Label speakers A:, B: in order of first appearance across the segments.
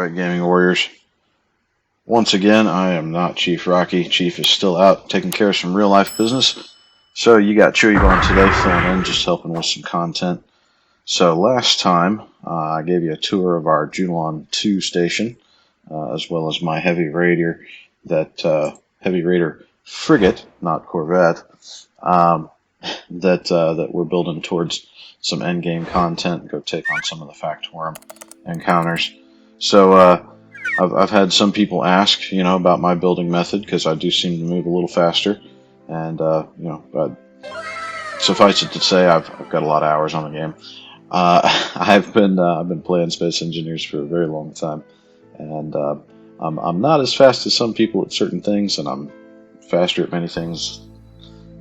A: Alright, Gaming Warriors. Once again, I am not Chief Rocky. Chief is still out taking care of some real life business. So you got Chewybond today filling in, just helping with some content. So last time, I gave you a tour of our Julon 2 station, as well as my Heavy Raider, Heavy Raider frigate, not Corvette, that we're building towards some endgame content, go take on some of the Factorum encounters. So I've had some people ask, about my building method, because I do seem to move a little faster, and but suffice it to say, I've got a lot of hours on the game. I've been playing Space Engineers for a very long time, and I'm not as fast as some people at certain things, and I'm faster at many things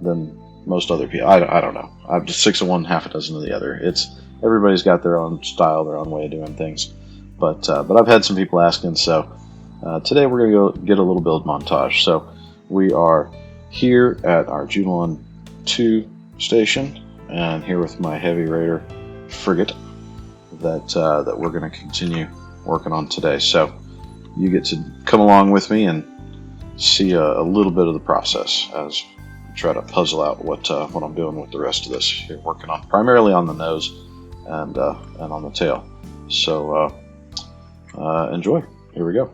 A: than most other people. I don't know. I'm just 6 of one, half a dozen of the other. Everybody's got their own style, their own way of doing things. But I've had some people asking, so today we're going to go get a little build montage. So we are here at our Julon 2 station, and here with my Heavy Raider frigate that we're going to continue working on today. So you get to come along with me and see a little bit of the process as I try to puzzle out what I'm doing with the rest of this. Here, working on primarily on the nose and on the tail. So enjoy. Here we go.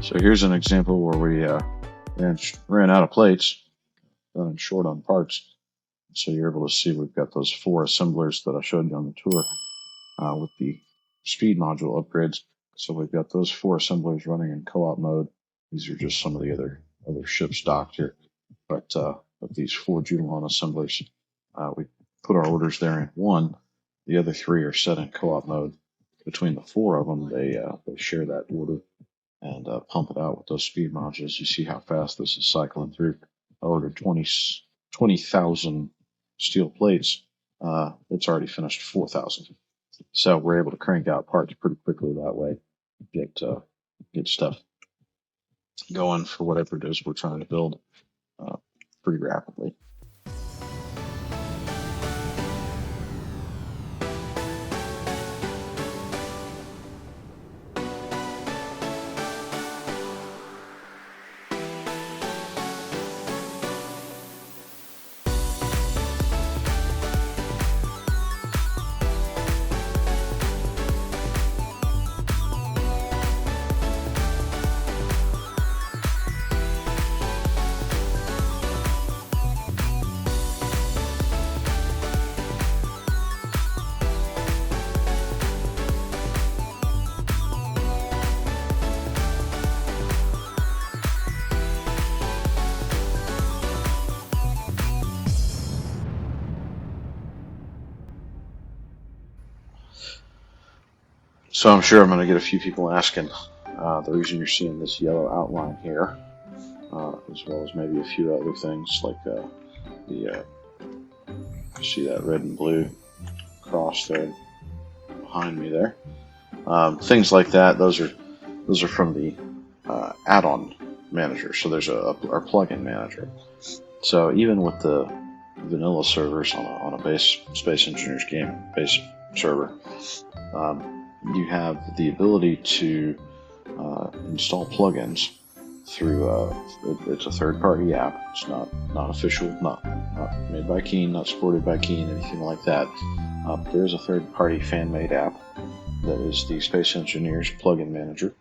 A: So here's an example where we ran out of plates, running short on parts. So you're able to see we've got those 4 assemblers that I showed you on the tour with the speed module upgrades. So we've got those 4 assemblers running in co-op mode. These are just some of the other ships docked here. But these 4 Julon assemblers, we put our orders there in 1. The other 3 are set in co-op mode. Between the 4 of them, they share that order and pump it out with those speed modules. You see how fast this is cycling through. I ordered 20,000 steel plates. It's already finished 4,000. So we're able to crank out parts pretty quickly that way. Get stuff going for whatever it is we're trying to build pretty rapidly. So I'm sure I'm going to get a few people asking the reason you're seeing this yellow outline here, as well as maybe a few other things like the You see that red and blue cross there behind me there. Things like that. Those are from the add-on manager. So there's our plugin manager. So even with the vanilla servers on a base Space Engineers game base server, you have the ability to install plugins through it's a third-party app. It's not official, not made by Keen, not supported by Keen, anything like that. There is a third-party fan-made app that is the Space Engineers plugin manager,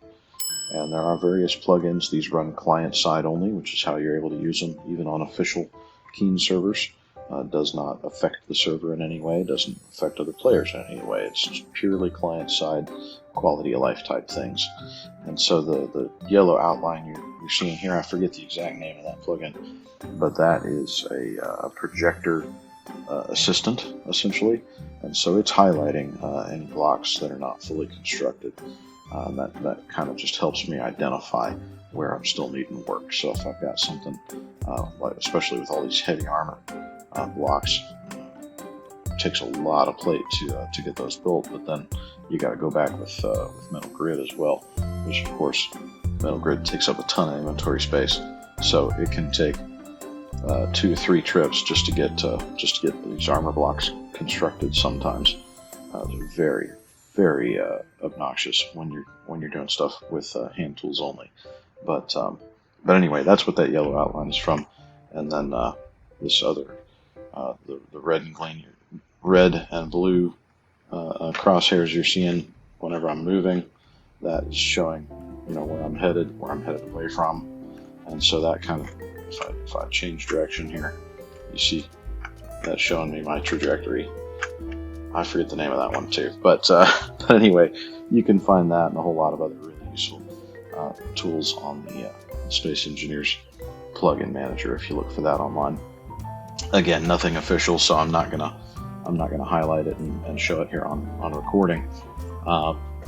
A: and there are various plugins. These run client-side only, which is how you're able to use them even on official Keen servers. Does not affect the server in any way, doesn't affect other players in any way. It's just purely client-side quality of life type things. And so the yellow outline you're seeing here, I forget the exact name of that plugin, but that is a projector assistant, essentially. And so it's highlighting any blocks that are not fully constructed. That kind of just helps me identify where I'm still needing work. So if I've got something, like especially with all these heavy armor blocks, it takes a lot of plate to get those built. But then you got to go back with metal grid as well, which of course metal grid takes up a ton of inventory space. So it can take 2 or 3 trips just to get these armor blocks constructed. Sometimes they're very, very obnoxious when you're doing stuff with hand tools only. But anyway, that's what that yellow outline is from. And then this other the red and blue crosshairs you're seeing whenever I'm moving, that is showing where I'm headed away from. And so that kind of, if I change direction here, you see that's showing me my trajectory. I forget the name of that one too, but anyway, you can find that and a whole lot of other really useful tools on the Space Engineers plugin manager if you look for that online. Again, nothing official, so I'm not gonna highlight it and show it here on recording.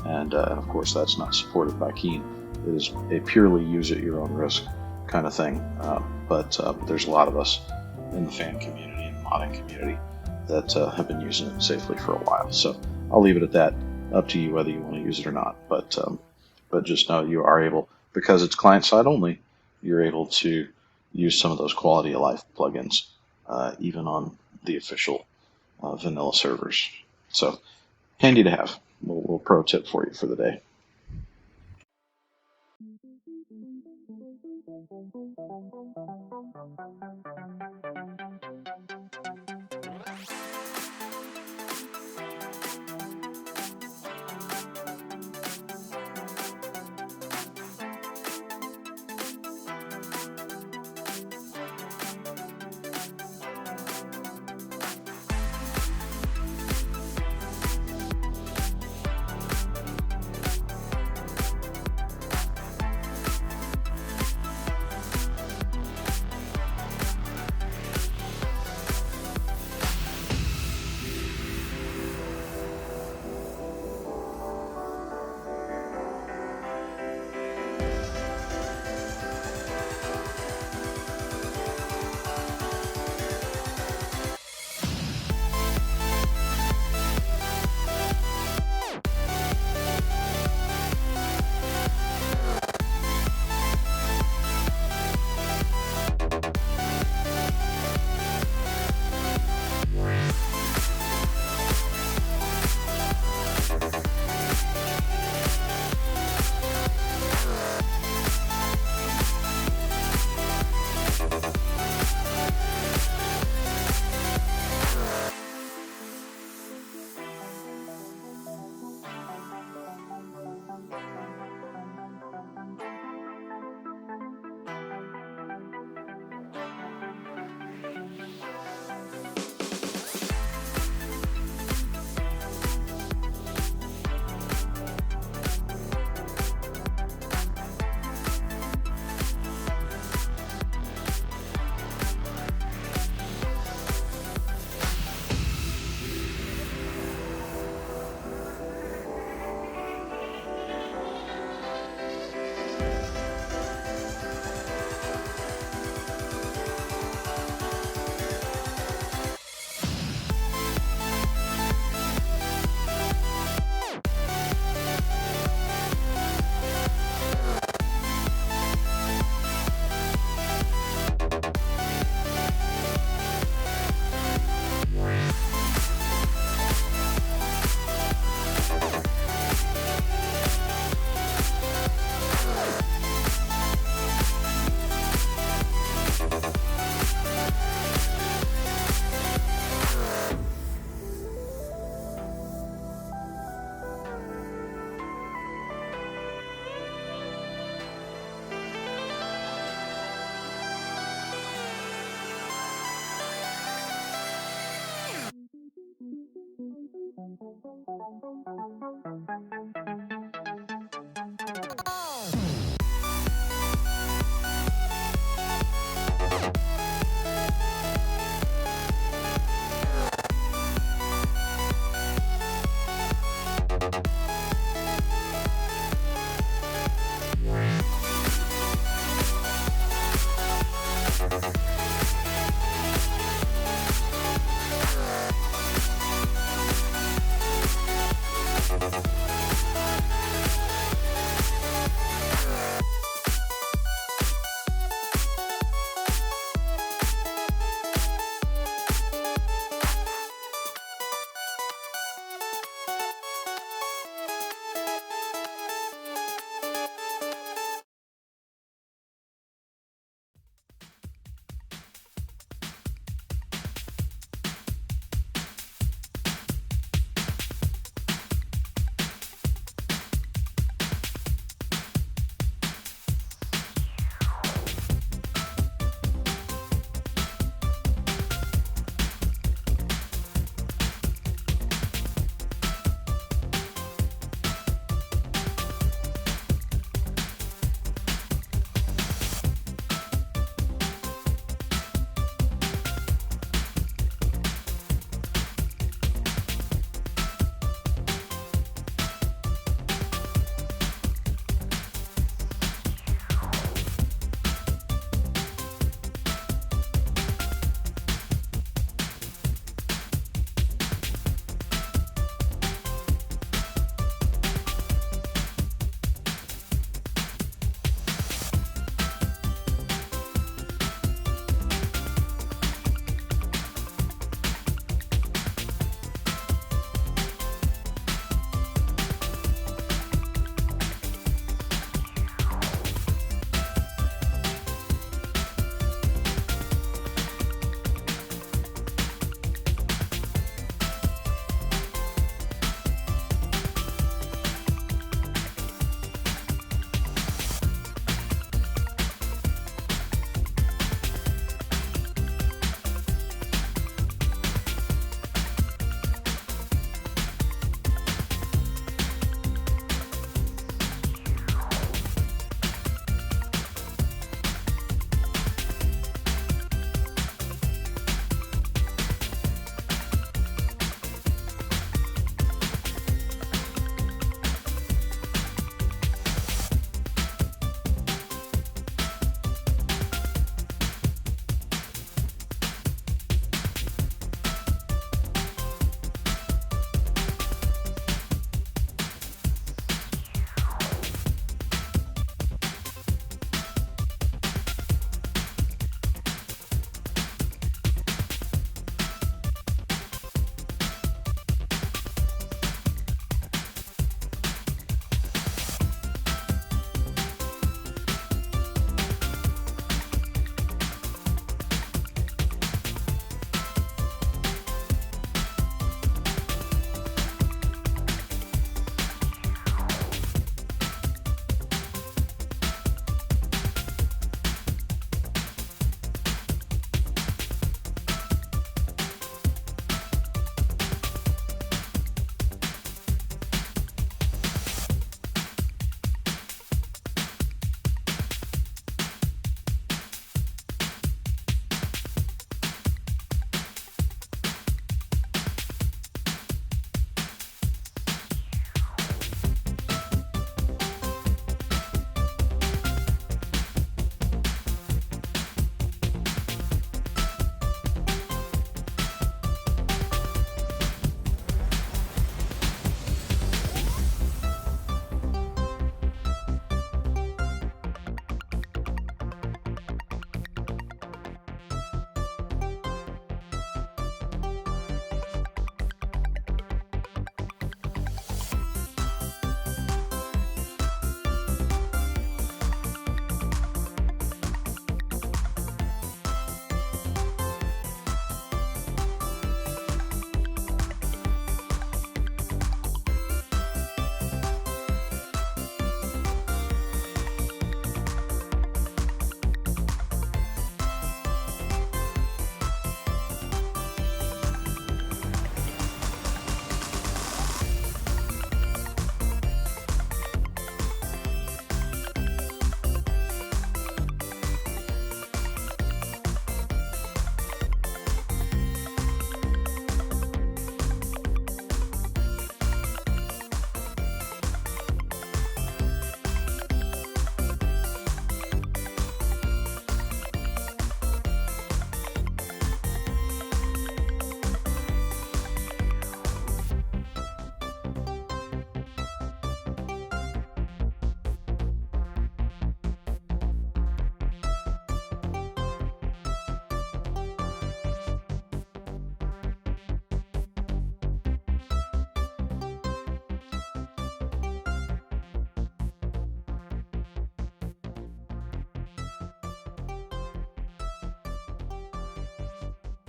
A: And of course, that's not supported by Keen. It is a purely use at your own risk kind of thing. But there's a lot of us in the fan community and the modding community that have been using it safely for a while. So I'll leave it at that. Up to you whether you want to use it or not. But just know you are able, because it's client-side only, you're able to use some of those quality of life plugins even on the official vanilla servers. So handy to have. A little pro tip for you for the day.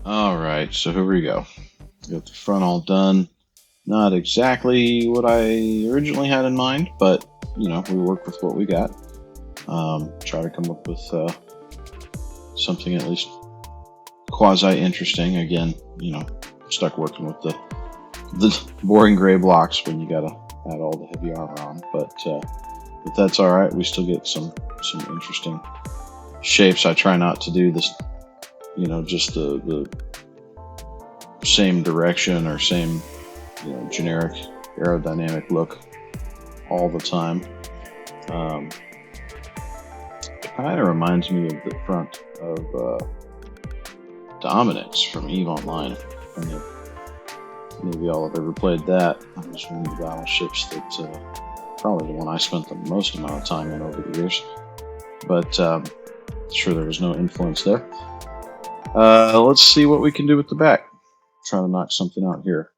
A: Alright, so here we go. Got the front all done. Not exactly what I originally had in mind, but, you know, we work with what we got. Try to come up with something at least quasi-interesting. Again, you know, stuck working with the boring gray blocks when you gotta add all the heavy armor on. But that's alright. We still get some interesting shapes. I try not to do this, you know, just the same direction or same, you know, generic aerodynamic look all the time. It kind of reminds me of the front of Dominic's from EVE Online. And maybe y'all have ever played that. That was one of the battleships that probably the one I spent the most amount of time in over the years. But sure, there was no influence there. Let's see what we can do with the back. Try to knock something out here.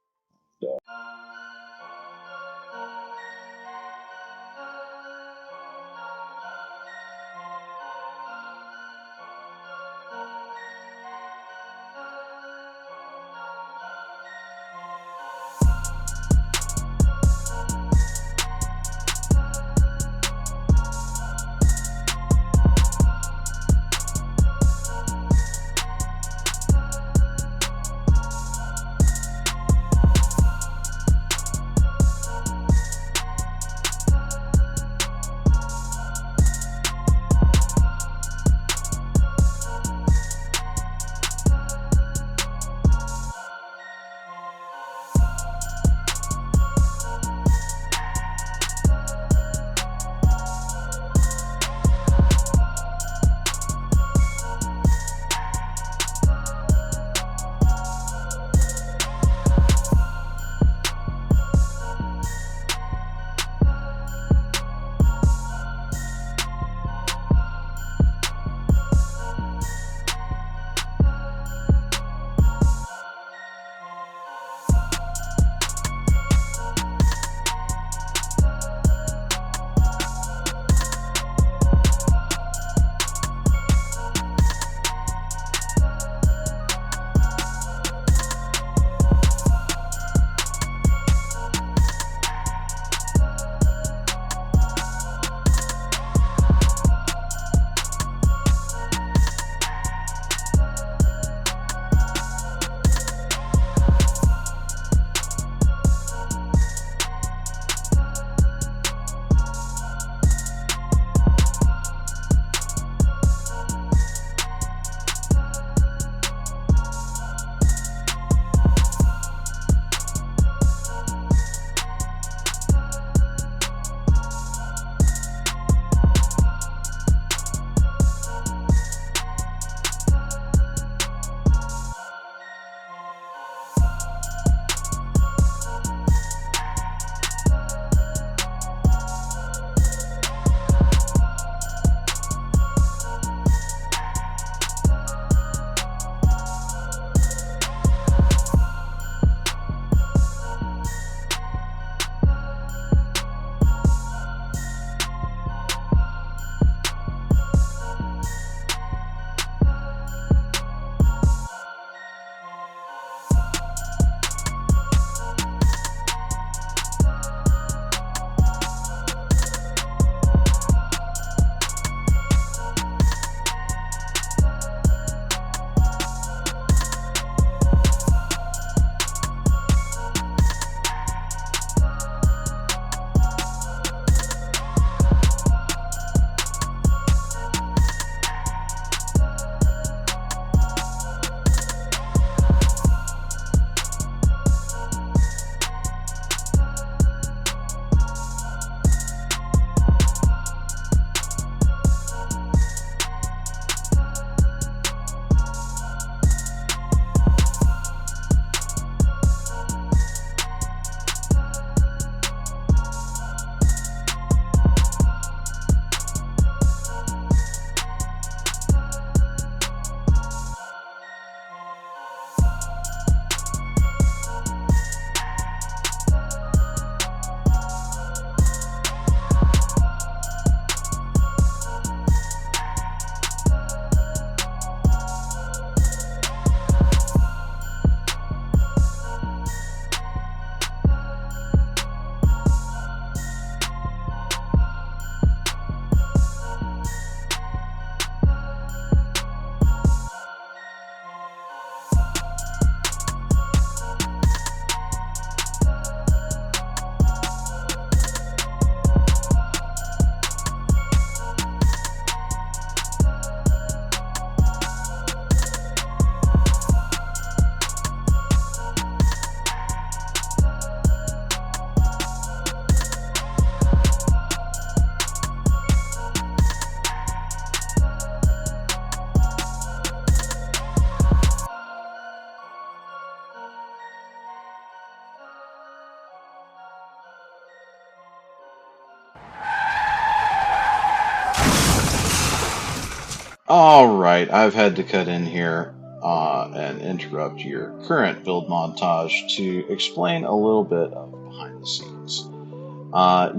A: Alright, I've had to cut in here and interrupt your current build montage to explain a little bit of behind the scenes.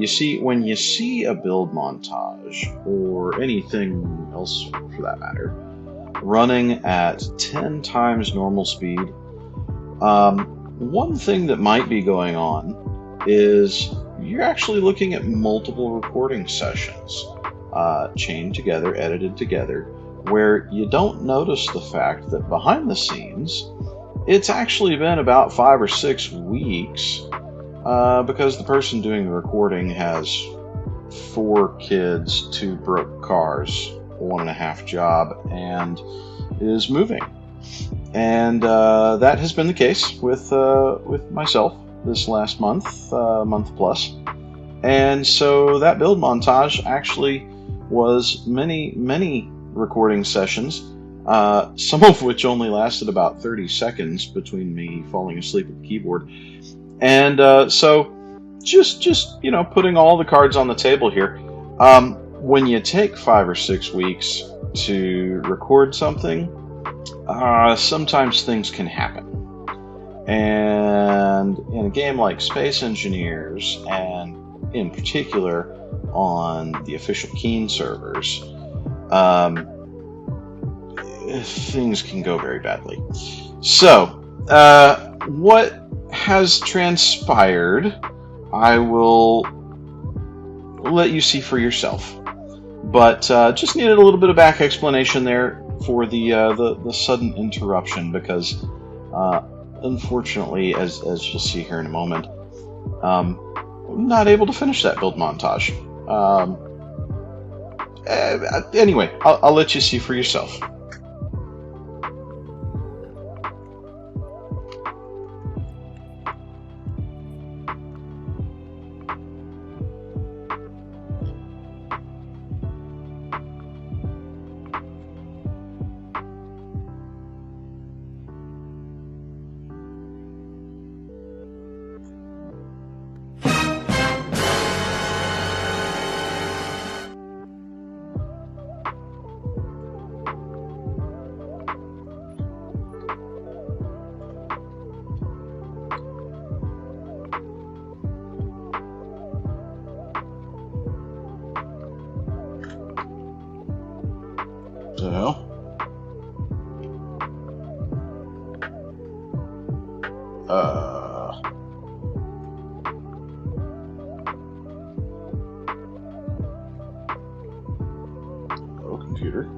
A: You see, when you see a build montage, or anything else for that matter, running at 10 times normal speed, one thing that might be going on is you're actually looking at multiple recording sessions, chained together, edited together, where you don't notice the fact that behind the scenes, it's actually been about 5 or 6 weeks, because the person doing the recording has 4 kids, 2 broke cars, 1.5 job, and is moving. And that has been the case with myself this last month, month plus. And so that build montage actually was many recording sessions, some of which only lasted about 30 seconds between me falling asleep at the keyboard. And so just putting all the cards on the table here. When you take 5 or 6 weeks to record something, sometimes things can happen. And in a game like Space Engineers, and in particular on the official Keen servers, things can go very badly. So, what has transpired, I will let you see for yourself. But just needed a little bit of back explanation there for the sudden interruption, because unfortunately, as you'll see here in a moment, I'm not able to finish that build montage. Anyway, I'll let you see for yourself. So, hello, computer.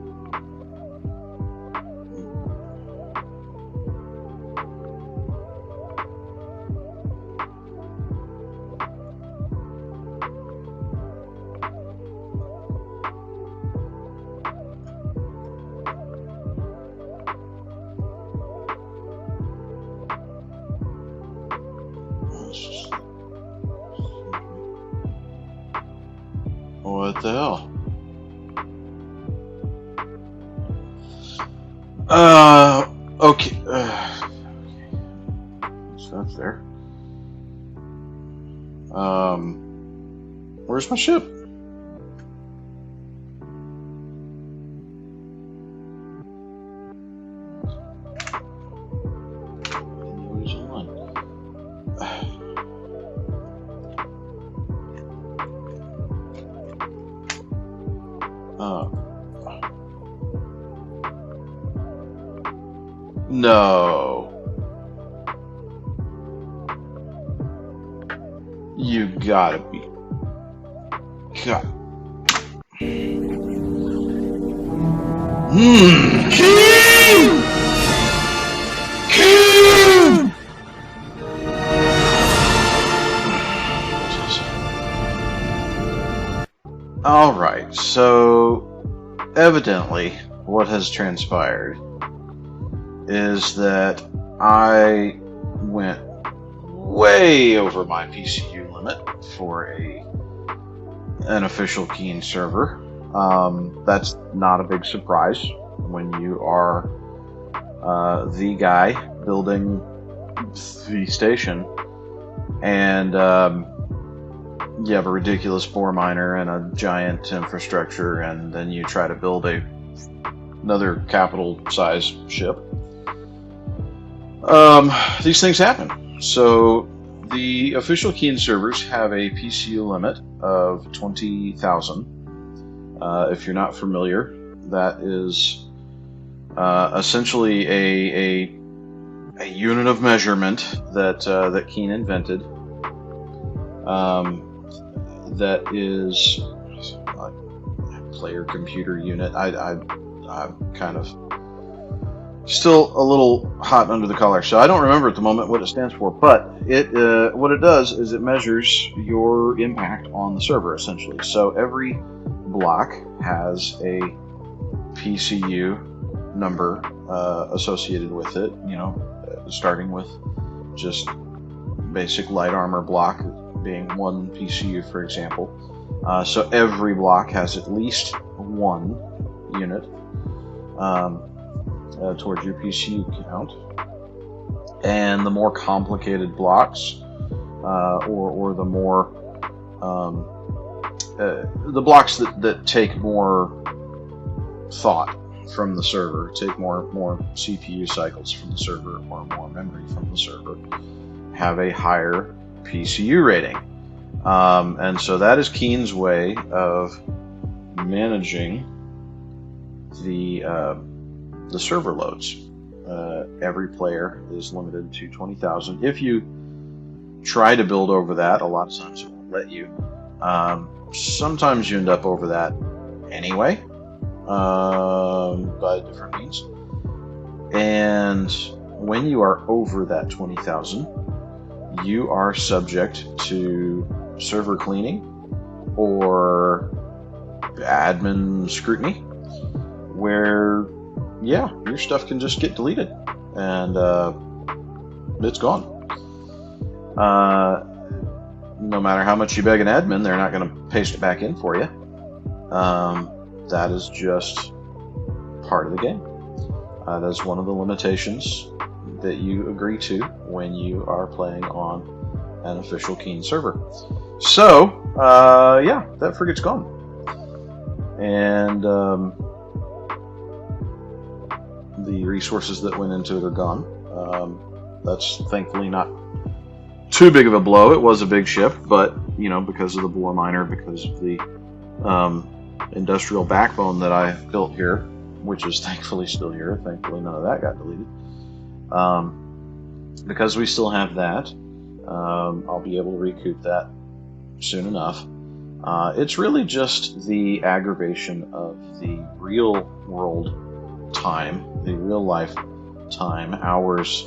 A: What the hell? Okay. So that's there. Where's my ship? Nobody's online. No. You gotta be. God. Alright, so evidently what has transpired is that I went way over my PCU limit for an official Keen server. That's not a big surprise when you are the guy building the station, and you have a ridiculous bore miner and a giant infrastructure, and then you try to build a another capital size ship. These things happen. So the official Keen servers have a PCU limit of 20,000. If you're not familiar, that is essentially a unit of measurement that Keen invented. That is like player computer unit. I'm kind of still a little hot under the collar, so I don't remember at the moment what it stands for. But what it does is it measures your impact on the server, essentially. So every block has a PCU number associated with it. You know, starting with just basic light armor block being 1 PCU, for example. So every block has at least 1 unit towards your PCU count. And the more complicated blocks, or the more the blocks that take more thought from the server, take more CPU cycles from the server, or more memory from the server, have a higher PCU rating. And so that is Keen's way of managing the server loads. Every player is limited to 20,000. If you try to build over that, a lot of times it won't let you. Sometimes you end up over that anyway, by different means. And when you are over that 20,000, you are subject to server cleaning or admin scrutiny, where your stuff can just get deleted and it's gone. No matter how much you beg an admin, they're not going to paste it back in for you. That is just part of the game. That is one of the limitations that you agree to when you are playing on an official Keen server. So, that frigate's gone. And the resources that went into it are gone. That's thankfully not too big of a blow. It was a big ship, but, because of the bore miner, because of the industrial backbone that I built here, which is thankfully still here. Thankfully none of that got deleted. Because we still have that, I'll be able to recoup that soon enough. It's really just the aggravation of the real world time, the real life time, hours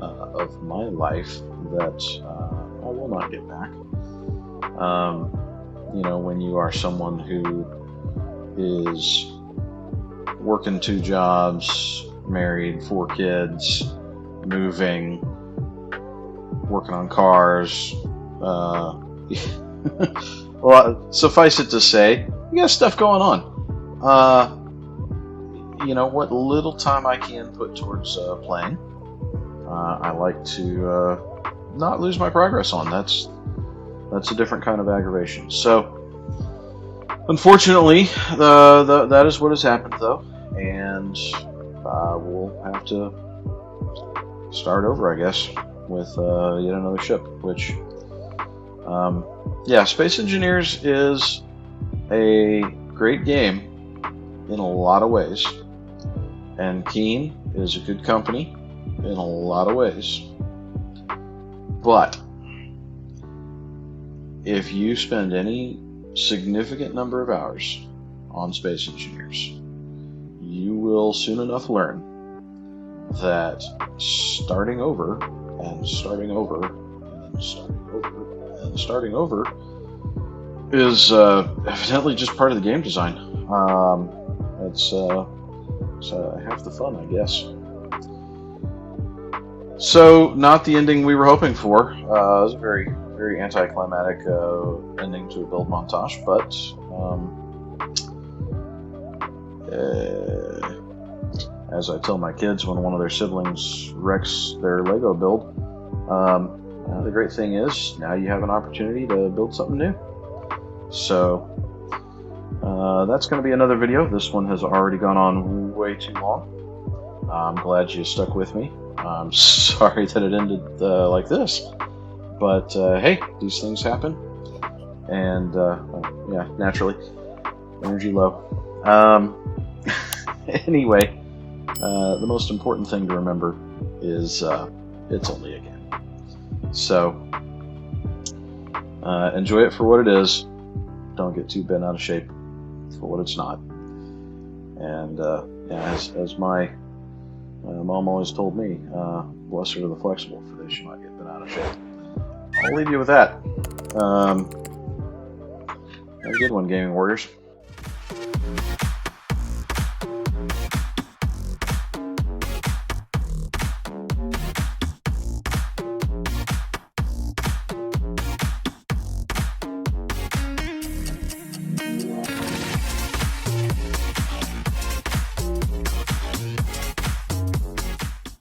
A: of my life that I will not get back. When you are someone who is working 2 jobs, married, 4 kids, moving, working on cars. Well, suffice it to say, you got stuff going on. What little time I can put towards playing, I like to not lose my progress on. That's a different kind of aggravation. So, unfortunately, that is what has happened, though, and we'll have to start over, I guess, with yet another ship, which, Space Engineers is a great game in a lot of ways, and Keen is a good company in a lot of ways, but if you spend any significant number of hours on Space Engineers, you will soon enough learn that starting over and starting over and starting over and starting over is evidently just part of the game design. It's half the fun, I guess. So, not the ending we were hoping for. It was a very, very anticlimactic ending to a build montage, but as I tell my kids when one of their siblings wrecks their Lego build, the great thing is now you have an opportunity to build something new. So that's going to be another video. This one has already gone on way too long. I'm glad you stuck with me. I'm sorry that it ended like this. But hey, these things happen. And yeah, naturally, energy low. Anyway, the most important thing to remember is it's only a game. So enjoy it for what it is. Don't get too bent out of shape for what it's not. And yeah, as my mom always told me, blessed are the flexible, for they shall not get bent out of shape. I'll leave you with that. Have a good one, Gaming Warriors.